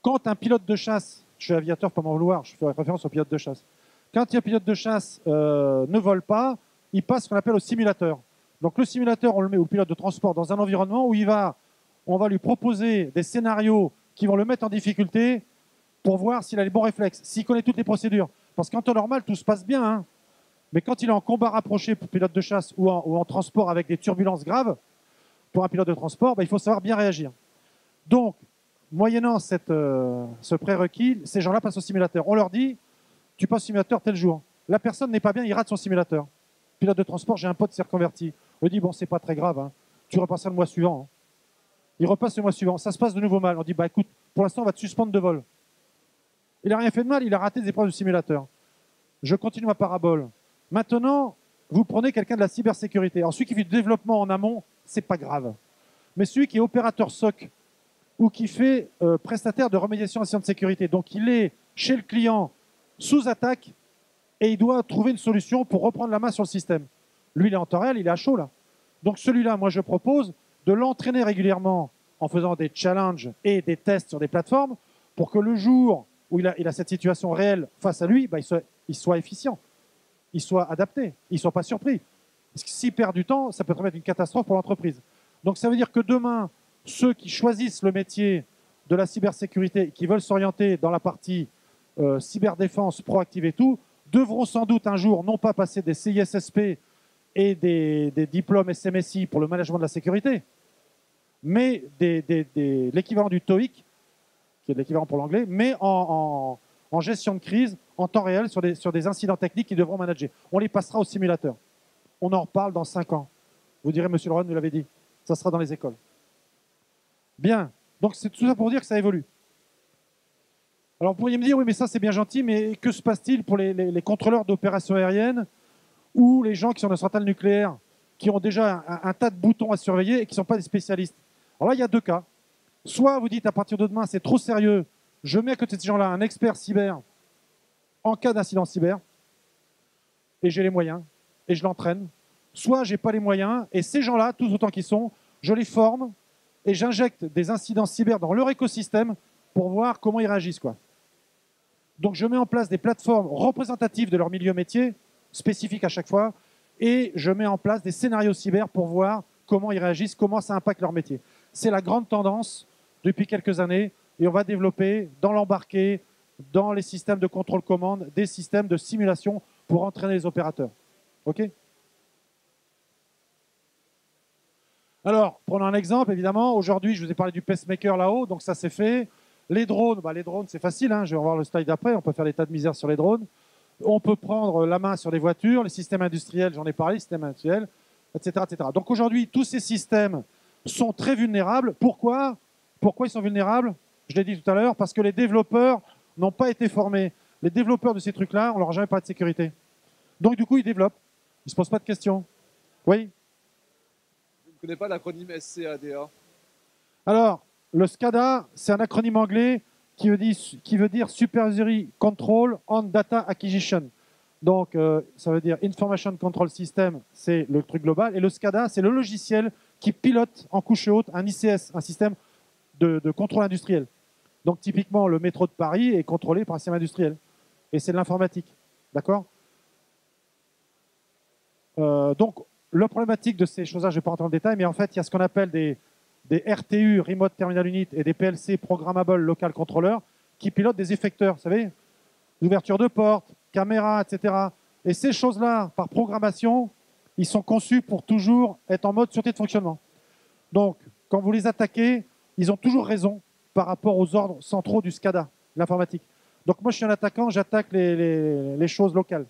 quand un pilote de chasse, je suis aviateur, pas m'en vouloir, je fais référence au pilote de chasse, quand un pilote de chasse ne vole pas, il passe ce qu'on appelle au simulateur. Donc le simulateur, on le met au pilote de transport dans un environnement où on va lui proposer des scénarios qui vont le mettre en difficulté pour voir s'il a les bons réflexes, s'il connaît toutes les procédures. Parce qu'en temps normal, tout se passe bien. Hein. Mais quand il est en combat rapproché pour pilote de chasse ou en transport avec des turbulences graves, pour un pilote de transport, il faut savoir bien réagir. Donc, moyennant ce prérequis, ces gens-là passent au simulateur. On leur dit, tu passes au simulateur tel jour. La personne n'est pas bien, il rate son simulateur. Pilote de transport, j'ai un pote qui s'est reconverti. On lui dit, bon, c'est pas très grave, hein. Tu repasseras le mois suivant. Hein. Il repasse le mois suivant. Ça se passe de nouveau mal. On dit, écoute, pour l'instant, on va te suspendre de vol. Il n'a rien fait de mal, il a raté des épreuves de simulateur. Je continue ma parabole. Maintenant, vous prenez quelqu'un de la cybersécurité. Alors, celui qui fait du développement en amont, c'est pas grave. Mais celui qui est opérateur SOC ou qui fait prestataire de remédiation incident de sécurité, donc il est chez le client sous attaque et il doit trouver une solution pour reprendre la main sur le système. Lui, il est en temps réel, il est à chaud là. Donc celui-là, moi je propose de l'entraîner régulièrement en faisant des challenges et des tests sur des plateformes pour que le jour où il a cette situation réelle face à lui, il soit efficient, il soit adapté, il ne soit pas surpris. Parce que s'il perd du temps, ça peut être une catastrophe pour l'entreprise. Donc ça veut dire que demain, ceux qui choisissent le métier de la cybersécurité, qui veulent s'orienter dans la partie cyberdéfense proactive et tout, devront sans doute un jour non pas passer des CISSP et des diplômes SMSI pour le management de la sécurité, mais l'équivalent du TOEIC, qui est l'équivalent pour l'anglais, mais en gestion de crise, en temps réel, sur des incidents techniques qu'ils devront manager. On les passera au simulateur. On en reparle dans 5 ans. Vous direz, monsieur Leroy nous l'avait dit, ça sera dans les écoles. Bien, donc c'est tout ça pour dire que ça évolue. Alors vous pourriez me dire, oui mais ça c'est bien gentil, mais que se passe-t-il pour les contrôleurs d'opérations aériennes ou les gens qui sont dans une centrale nucléaire, qui ont déjà un tas de boutons à surveiller et qui ne sont pas des spécialistes? Alors là, il y a 2 cas. Soit vous dites à partir de demain, c'est trop sérieux, je mets à côté de ces gens-là un expert cyber en cas d'incident cyber, et j'ai les moyens, et je l'entraîne. Soit je n'ai pas les moyens, et ces gens-là, tous autant qu'ils sont, je les forme, et j'injecte des incidents cyber dans leur écosystème pour voir comment ils réagissent, quoi. Donc je mets en place des plateformes représentatives de leur milieu métier, spécifiques à chaque fois, et je mets en place des scénarios cyber pour voir comment ils réagissent, comment ça impacte leur métier. C'est la grande tendance depuis quelques années, et on va développer dans l'embarqué, dans les systèmes de contrôle-commande, des systèmes de simulation pour entraîner les opérateurs. OK ? Alors, prenons un exemple, évidemment. Aujourd'hui, je vous ai parlé du pacemaker là-haut, donc ça c'est fait. Les drones, c'est facile, hein, je vais voir le slide d'après, on peut faire des tas de misères sur les drones. On peut prendre la main sur les voitures, les systèmes industriels, j'en ai parlé, systèmes industriels, etc., etc. Donc aujourd'hui, tous ces systèmes sont très vulnérables. Pourquoi ils sont vulnérables? Je l'ai dit tout à l'heure, parce que les développeurs n'ont pas été formés. Les développeurs de ces trucs-là, on leur a jamais parlé de sécurité. Donc du coup, ils développent. Ils ne se posent pas de questions. Oui? Je ne connais pas l'acronyme SCADA. Alors, le SCADA, c'est un acronyme anglais qui veut dire Supervisory Control on Data Acquisition. Donc, ça veut dire Information Control System, c'est le truc global. Et le SCADA, c'est le logiciel qui pilote en couche haute un ICS, un système de contrôle industriel. Donc, typiquement, le métro de Paris est contrôlé par un système industriel. Et c'est de l'informatique. D'accord? Donc, la problématique de ces choses-là, je ne vais pas rentrer dans le détail, mais en fait, il y a ce qu'on appelle des RTU, Remote Terminal Unit, et des PLC, Programmable Local Controller, qui pilotent des effecteurs, vous savez, l'ouverture de portes, caméras, etc. Et ces choses-là, par programmation, ils sont conçus pour toujours être en mode sûreté de fonctionnement. Donc, quand vous les attaquez, ils ont toujours raison par rapport aux ordres centraux du SCADA, l'informatique. Donc moi, je suis un attaquant, j'attaque les choses locales.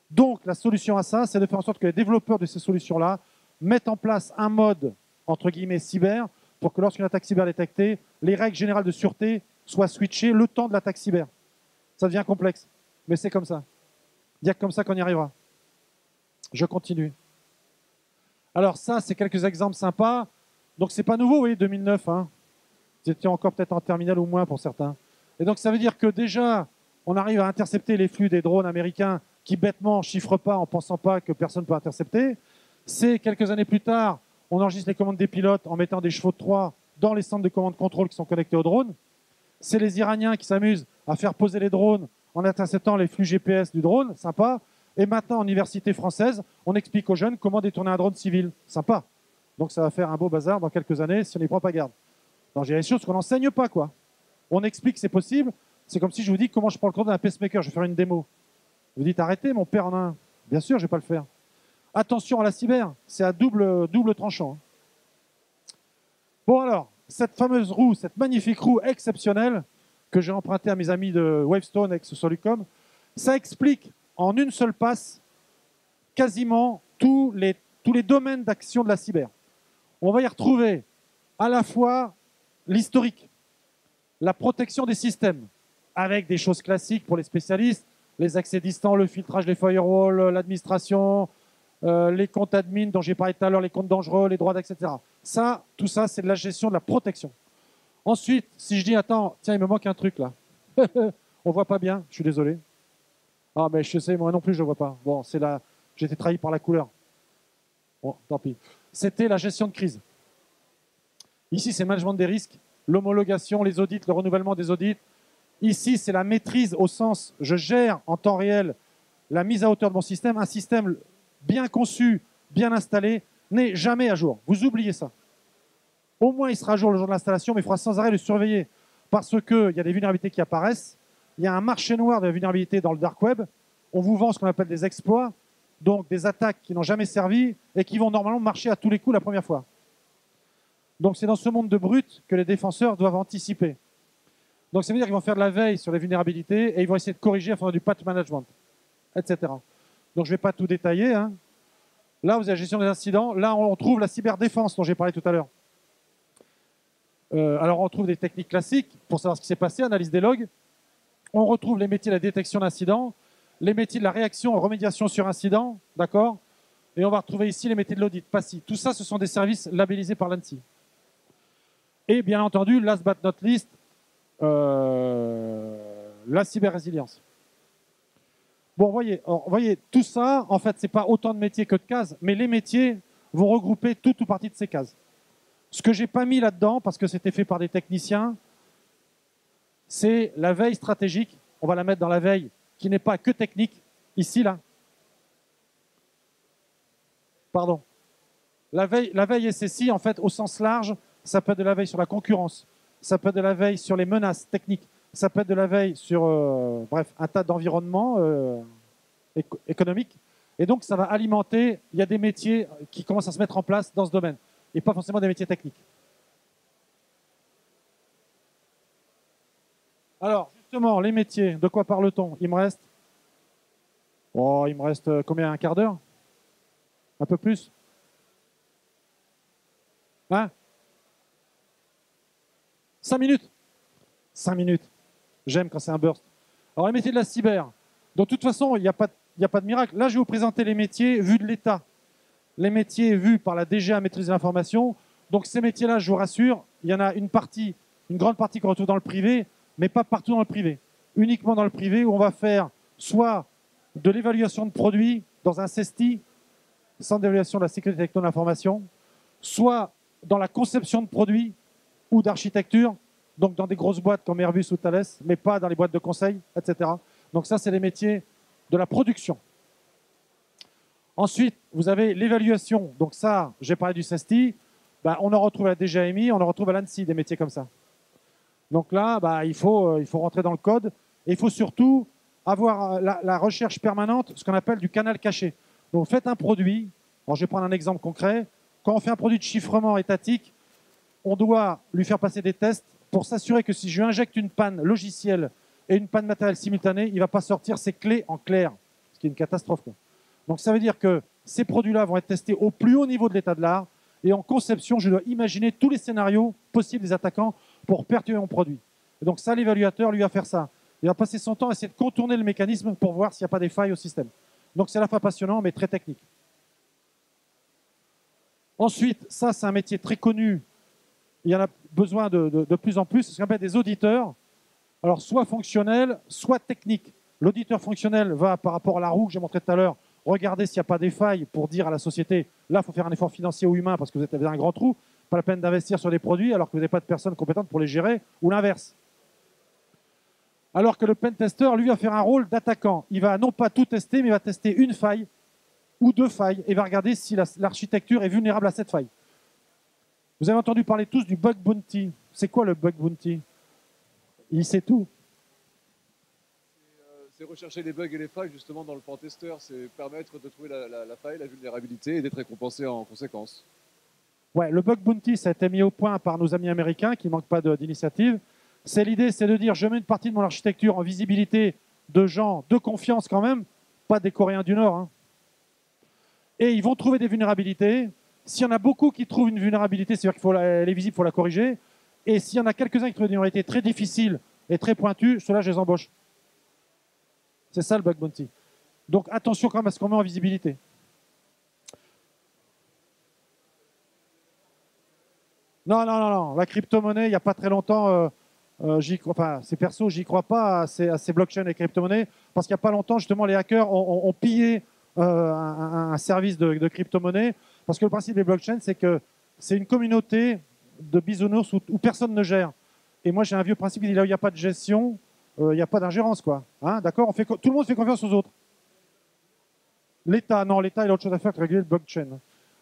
Donc, la solution à ça, c'est de faire en sorte que les développeurs de ces solutions-là mettent en place un mode, entre guillemets, cyber, pour que lorsqu'une attaque cyber est détectée, les règles générales de sûreté soient switchées le temps de l'attaque cyber. Ça devient complexe, mais c'est comme ça. Il n'y a que comme ça qu'on y arrivera. Je continue. Alors ça, c'est quelques exemples sympas. Donc c'est pas nouveau, oui, 2009. Hein. Vous étiez encore peut-être en terminale ou moins pour certains. Et donc ça veut dire que déjà, on arrive à intercepter les flux des drones américains qui bêtement ne chiffrent pas en pensant pas que personne ne peut intercepter. C'est quelques années plus tard, on enregistre les commandes des pilotes en mettant des chevaux de Troie dans les centres de commande contrôle qui sont connectés aux drones. C'est les Iraniens qui s'amusent à faire poser les drones en interceptant les flux GPS du drone, sympa. Et maintenant, en université française, on explique aux jeunes comment détourner un drone civil, sympa. Donc ça va faire un beau bazar dans quelques années si on n'y prend pas garde. Donc il y a des choses qu'on n'enseigne pas, quoi. On explique que c'est possible. C'est comme si je vous dis comment je prends le contrôle d'un pacemaker, je vais faire une démo. Vous dites arrêtez, mon père en a un. Bien sûr, je ne vais pas le faire. Attention à la cyber, c'est à double tranchant. Bon alors, cette fameuse roue, cette magnifique roue exceptionnelle que j'ai empruntée à mes amis de Wavestone avec Solucom, ça explique en une seule passe quasiment tous les domaines d'action de la cyber. On va y retrouver à la fois l'historique, la protection des systèmes, avec des choses classiques pour les spécialistes, les accès distants, le filtrage des firewalls, l'administration, les comptes admin dont j'ai parlé tout à l'heure, les comptes dangereux, les droits d'accès, etc. Ça, tout ça, c'est de la gestion de la protection. Ensuite, si je dis, attends, tiens, il me manque un truc là. On voit pas bien, je suis désolé. Ah, mais je sais, moi non plus, je ne vois pas. Bon, c'est là, j'ai été trahi par la couleur. Bon, tant pis. C'était la gestion de crise. Ici, c'est le management des risques, l'homologation, les audits, le renouvellement des audits. Ici, c'est la maîtrise au sens, je gère en temps réel la mise à hauteur de mon système. Un système bien conçu, bien installé, n'est jamais à jour. Vous oubliez ça. Au moins, il sera à jour le jour de l'installation, mais il faudra sans arrêt le surveiller. Parce qu'il y a des vulnérabilités qui apparaissent. Il y a un marché noir de la vulnérabilité dans le dark web. On vous vend ce qu'on appelle des exploits, donc des attaques qui n'ont jamais servi et qui vont normalement marcher à tous les coups la première fois. Donc c'est dans ce monde de brut que les défenseurs doivent anticiper. Donc ça veut dire qu'ils vont faire de la veille sur les vulnérabilités et ils vont essayer de corriger en faisant du patch management, etc. Donc je ne vais pas tout détailler. Hein. Là, vous avez la gestion des incidents. Là, on trouve la cyberdéfense dont j'ai parlé tout à l'heure. Alors on retrouve des techniques classiques pour savoir ce qui s'est passé, analyse des logs. On retrouve les métiers de la détection d'incidents, les métiers de la réaction, remédiation sur incident, d'accord. Et on va retrouver ici les métiers de l'audit, PASI. Tout ça, ce sont des services labellisés par l'ANSSI. Et bien entendu, last but not least, la cyber-résilience. Bon, voyez, tout ça, en fait, ce n'est pas autant de métiers que de cases, mais les métiers vont regrouper toute ou partie de ces cases. Ce que je n'ai pas mis là-dedans, parce que c'était fait par des techniciens, c'est la veille stratégique. On va la mettre dans la veille qui n'est pas que technique. Ici, là. Pardon. La veille SSI, en fait, au sens large, ça peut être de la veille sur la concurrence, ça peut être de la veille sur les menaces techniques, ça peut être de la veille sur, bref, un tas d'environnements économiques. Et donc, ça va alimenter, il y a des métiers qui commencent à se mettre en place dans ce domaine, et pas forcément des métiers techniques. Alors, justement, les métiers, de quoi parle-t-on? Il me reste combien? Un quart d'heure? Un peu plus? Hein? 5 minutes? 5 minutes. J'aime quand c'est un burst. Alors, les métiers de la cyber. Donc, de toute façon, il n'y a pas de miracle. Là, je vais vous présenter les métiers vus de l'État. Les métiers vus par la DGA maîtrise de l'information. Donc, ces métiers-là, je vous rassure, il y en a une grande partie qu'on retrouve dans le privé, mais pas partout dans le privé. Uniquement dans le privé où on va faire soit de l'évaluation de produits dans un CESTI, Centre d'évaluation de la sécurité et de l'information, soit dans la conception de produits ou d'architecture, donc dans des grosses boîtes comme Airbus ou Thales, mais pas dans les boîtes de conseil, etc. Donc ça, c'est les métiers de la production. Ensuite, vous avez l'évaluation. Donc ça, j'ai parlé du CESTI, on en retrouve à la DGAMI, on en retrouve à l'ANSSI, des métiers comme ça. Donc là, il faut rentrer dans le code et il faut surtout avoir la recherche permanente, ce qu'on appelle du canal caché. Donc faites un produit, alors je vais prendre un exemple concret, quand on fait un produit de chiffrement étatique, on doit lui faire passer des tests pour s'assurer que si je lui injecte une panne logicielle et une panne matérielle simultanée, il ne va pas sortir ses clés en clair, ce qui est une catastrophe, quoi. Donc ça veut dire que ces produits-là vont être testés au plus haut niveau de l'état de l'art et en conception, je dois imaginer tous les scénarios possibles des attaquants pour perturber mon produit. Et donc ça, l'évaluateur, lui, va faire ça. Il va passer son temps à essayer de contourner le mécanisme pour voir s'il n'y a pas des failles au système. Donc c'est à la fois passionnant, mais très technique. Ensuite, ça, c'est un métier très connu. Il y en a besoin de plus en plus. C'est ce qu'on appelle des auditeurs. Alors, soit fonctionnels, soit techniques. L'auditeur fonctionnel va, par rapport à la roue que j'ai montré tout à l'heure, regarder s'il n'y a pas des failles pour dire à la société, là, il faut faire un effort financier ou humain parce que vous avez un grand trou. Pas la peine d'investir sur des produits alors que vous n'avez pas de personnes compétentes pour les gérer, ou l'inverse. Alors que le pentester, lui, va faire un rôle d'attaquant. Il va non pas tout tester, mais il va tester une faille ou deux failles et va regarder si l'architecture est vulnérable à cette faille. Vous avez entendu parler tous du bug bounty. C'est quoi le bug bounty? Il sait tout. C'est rechercher les bugs et les failles justement dans le pentester, c'est permettre de trouver la faille, la vulnérabilité et d'être récompensé en conséquence. Ouais, le bug bounty, ça a été mis au point par nos amis américains qui ne manquent pas d'initiative. C'est l'idée, c'est de dire je mets une partie de mon architecture en visibilité de gens de confiance quand même, pas des Coréens du Nord. Hein. Et ils vont trouver des vulnérabilités. S'il y en a beaucoup qui trouvent une vulnérabilité, c'est-à-dire qu'elle est visible, il faut la corriger. Et s'il y en a quelques-uns qui trouvent une vulnérabilité très difficile et très pointue, ceux-là, je les embauche. C'est ça le bug bounty. Donc attention quand même à ce qu'on met en visibilité. Non, non, non, non. La crypto-monnaie, il n'y a pas très longtemps, c'est perso, j'y crois pas à ces blockchains et crypto-monnaies, parce qu'il n'y a pas longtemps, justement, les hackers ont pillé un service de crypto-monnaie, parce que le principe des blockchains, c'est que c'est une communauté de bisounours où personne ne gère. Et moi, j'ai un vieux principe qui dit là où il n'y a pas de gestion, il n'y a pas d'ingérence, quoi. Hein, d'accord, tout le monde fait confiance aux autres. L'État, non, l'État, il a autre chose à faire que réguler le blockchain.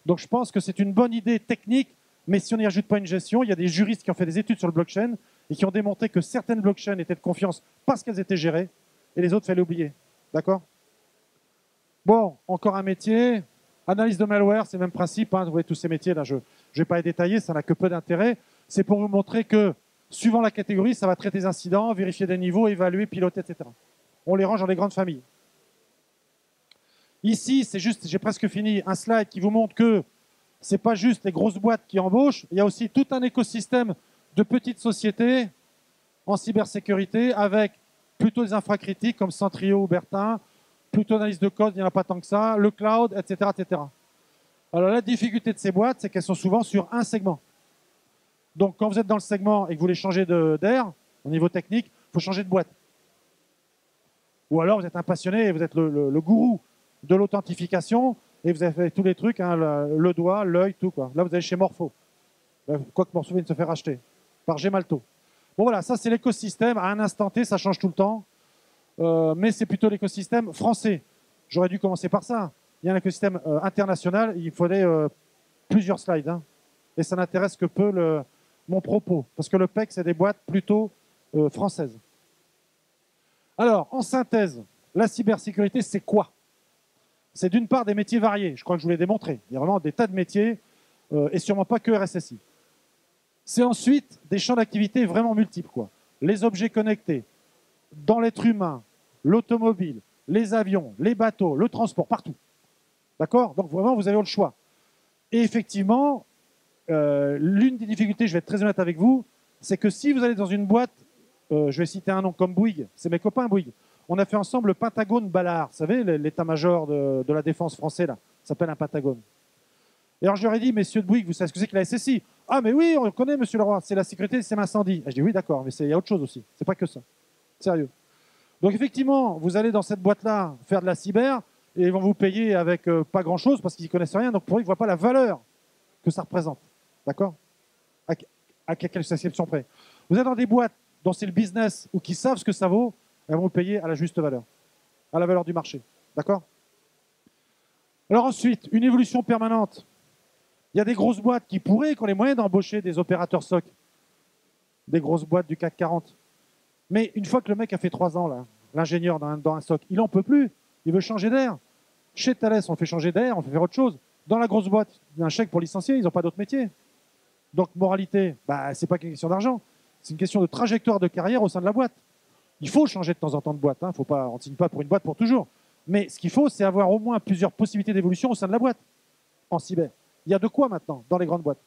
Donc je pense que c'est une bonne idée technique, mais si on n'y ajoute pas une gestion, il y a des juristes qui ont fait des études sur le blockchain et qui ont démontré que certaines blockchains étaient de confiance parce qu'elles étaient gérées, et les autres, il fallait oublier. D'accord? Bon, encore un métier. Analyse de malware, c'est le même principe. Hein, vous voyez tous ces métiers, là, je ne vais pas les détailler, ça n'a que peu d'intérêt. C'est pour vous montrer que, suivant la catégorie, ça va traiter des incidents, vérifier des niveaux, évaluer, piloter, etc. On les range dans les grandes familles. Ici, c'est juste, j'ai presque fini, un slide qui vous montre que ce n'est pas juste les grosses boîtes qui embauchent, il y a aussi tout un écosystème de petites sociétés en cybersécurité avec plutôt des infracritiques comme Centrio ou Bertin, plutôt d'analyse de code, il n'y en a pas tant que ça, le cloud, etc., etc. Alors la difficulté de ces boîtes, c'est qu'elles sont souvent sur un segment. Donc quand vous êtes dans le segment et que vous voulez changer d'air, au niveau technique, il faut changer de boîte. Ou alors vous êtes un passionné et vous êtes le gourou de l'authentification et vous avez fait tous les trucs, hein, le doigt, l'œil, tout. Quoi. Là, vous allez chez Morpho. Quoique Morpho vient de se faire racheter par Gemalto. Bon, voilà, ça, c'est l'écosystème. À un instant T, ça change tout le temps. Mais c'est plutôt l'écosystème français. J'aurais dû commencer par ça. Il y a un écosystème international. Il faudrait plusieurs slides. Hein. Et ça n'intéresse que peu mon propos. Parce que le PEC, c'est des boîtes plutôt françaises. Alors, en synthèse, la cybersécurité, c'est quoi? C'est d'une part des métiers variés, je crois que je vous l'ai démontré. Il y a vraiment des tas de métiers, et sûrement pas que RSSI. C'est ensuite des champs d'activité vraiment multiples, quoi. Les objets connectés, dans l'être humain, l'automobile, les avions, les bateaux, le transport, partout. D'accord? Donc vraiment, vous avez le choix. Et effectivement, l'une des difficultés, je vais être très honnête avec vous, c'est que si vous allez dans une boîte, je vais citer un nom comme Bouygues, c'est mes copains Bouygues, on a fait ensemble le Pentagone Ballard. Vous savez, l'état-major de la défense français, là, s'appelle un Pentagone. Et alors, je leur ai dit, messieurs de Bouygues, vous savez ce que c'est que la SSI? Ah, mais oui, on le connaît, monsieur Leroy, c'est la sécurité du système incendie. Et je dis, oui, d'accord, mais il y a autre chose aussi. C'est pas que ça. Sérieux. Donc, effectivement, vous allez dans cette boîte-là faire de la cyber, et ils vont vous payer avec pas grand-chose, parce qu'ils n'y connaissent rien, donc pour eux, ils ne voient pas la valeur que ça représente. D'accord? À quelques exceptions près. Vous êtes dans des boîtes dont c'est le business, ou qui savent ce que ça vaut, elles vont vous payer à la juste valeur, à la valeur du marché. D'accord? Alors ensuite, une évolution permanente. Il y a des grosses boîtes qui pourraient, qui ont les moyens d'embaucher des opérateurs SOC, des grosses boîtes du CAC 40. Mais une fois que le mec a fait 3 ans, là, l'ingénieur dans un SOC, il n'en peut plus, il veut changer d'air. Chez Thales, on fait changer d'air, on fait faire autre chose. Dans la grosse boîte, il y a un chèque pour licencier, ils n'ont pas d'autre métier. Donc, moralité, ce n'est pas qu'une question d'argent, c'est une question de trajectoire de carrière au sein de la boîte. Il faut changer de temps en temps de boîte. Hein. On ne signe pas pour une boîte pour toujours. Mais ce qu'il faut, c'est avoir au moins plusieurs possibilités d'évolution au sein de la boîte, en cyber. Il y a de quoi maintenant dans les grandes boîtes.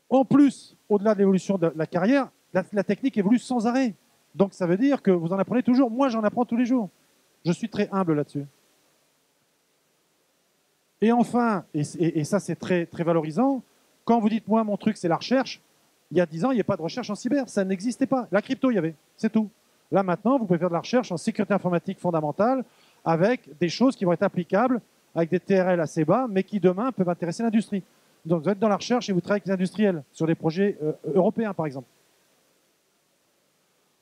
En plus, au-delà de l'évolution de la carrière, la technique évolue sans arrêt. Donc ça veut dire que vous en apprenez toujours. Moi, j'en apprends tous les jours. Je suis très humble là-dessus. Et enfin, et ça c'est très, très valorisant, quand vous dites, moi, mon truc, c'est la recherche, il y a 10 ans, il n'y a pas de recherche en cyber. Ça n'existait pas. La crypto, il y avait. C'est tout. Là, maintenant, vous pouvez faire de la recherche en sécurité informatique fondamentale avec des choses qui vont être applicables avec des TRL assez bas, mais qui, demain, peuvent intéresser l'industrie. Donc, vous êtes dans la recherche et vous travaillez avec les industriels sur des projets européens, par exemple.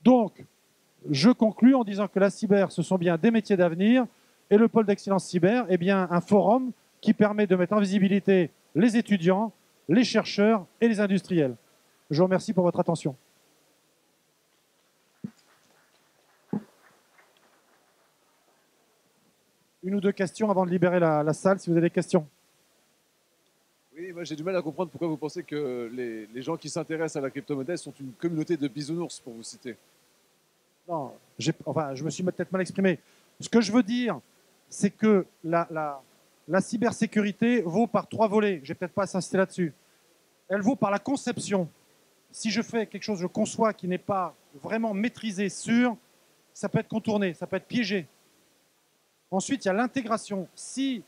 Donc, je conclus en disant que la cyber, ce sont bien des métiers d'avenir et le pôle d'excellence cyber est bien un forum qui permet de mettre en visibilité les étudiants, les chercheurs et les industriels. Je vous remercie pour votre attention. une ou deux questions avant de libérer la salle, si vous avez des questions. Oui, moi j'ai du mal à comprendre pourquoi vous pensez que les gens qui s'intéressent à la crypto-monnaie sont une communauté de bisounours, pour vous citer. Non, enfin, je me suis peut-être mal exprimé. Ce que je veux dire, c'est que la cybersécurité vaut par trois volets. Je vais peut-être pas insister là-dessus. Elle vaut par la conception. Si je fais quelque chose, je conçois qui n'est pas vraiment maîtrisé, sûr, ça peut être contourné, ça peut être piégé. Ensuite, il y a l'intégration. Si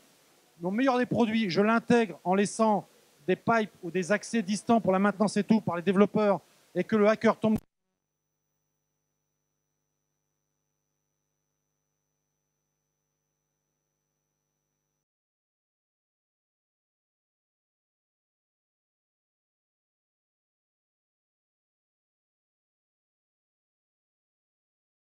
mon meilleur des produits, je l'intègre en laissant des pipes ou des accès distants pour la maintenance et tout par les développeurs et que le hacker tombe